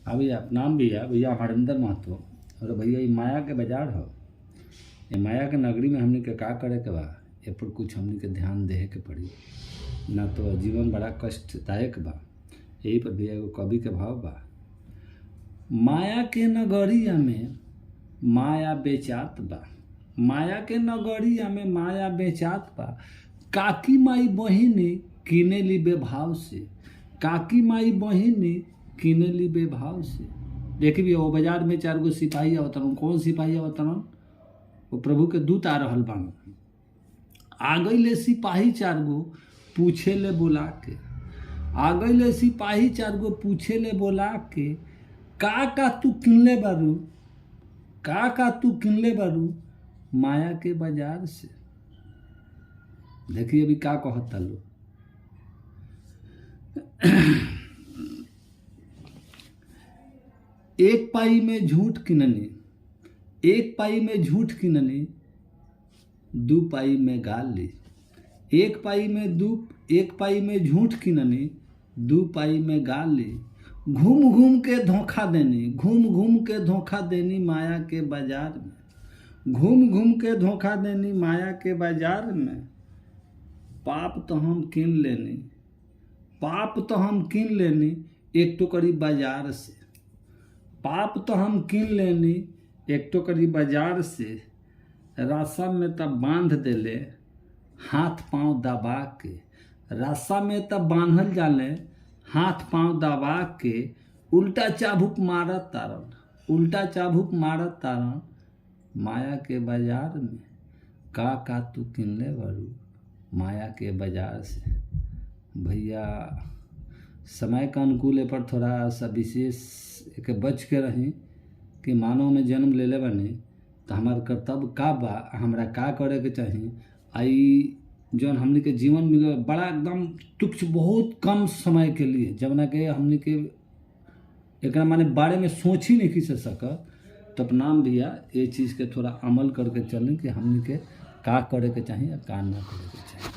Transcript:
भैया नाम भैया भैया हरिंदर महतो। और भैया ये माया के बाजार हो, ये माया के नगरी में हमने के का करे के बा, ये पर कुछ हमने के ध्यान दे के पड़ी ना, तो जीवन बड़ा कष्टदायक बा। यही पर भैया एगो कवि के भाव बा, माया के नगरिया में माया बेचात बा, माया के नगरिया में माया बेचात बा, काकी माई बहिनी किने ली बेभाव से, काकी माई बहिनी किने ली बेभाव से। देखिए वो बाजार में 4 गो सिपाही आवतन, कौन सिपाही आवतन? वो प्रभु के दूत आ रहल बन। आ गईले सिपाही 4 गो पूछे ले बुला के, आ गईले सिपाही 4 गो पूछे ले बुला के, का तू किनले बारू, का तू किनले बारू माया के बाजार से। देखिए अभी का कहता लो, एक पाई में झूठ किननी, एक पाई में झूठ किननी, 2 पाई में गाल ली। एक पाई में झूठ किननी, 2 पाई में गाल ली। घूम घूम के धोखा देनी, घूम घूम के धोखा देनी माया के बाजार में, घूम घूम के धोखा देनी माया के बाजार में। पाप तो हम किन लेनी, पाप तो हम किन लेनी एक टोकरी बाजार से, पाप तो हम किन लेनी एक टोकरी बाजार से। रास्ता में तब बांध देले हाथ पांव दबा के, रास्ता में तब बांधल जाले हाथ पांव दबा के। उल्टा चाबुक मारत तारन, उल्टा चाबुक मारत तारन माया के बाजार में। का तू किनले बारू माया के बाजार से। भैया समय का अनुकूल है पर थोड़ा सा विशेष एक बच के रही कि मानव में जन्म लेले बने तो हमार कर्तव्य का बा, हमरा का करे के चाहिए। आई जौन हमने के जीवन मिले बड़ा एकदम तुच्छ बहुत कम समय के लिए, जब ना के हमने के एक माने बारे में सोच ही नहीं की से सकत, तब नाम भैया ये चीज़ के थोड़ा अमल करके चलें कि हमने के का करे के चाहिए का ना करे के चाहिए।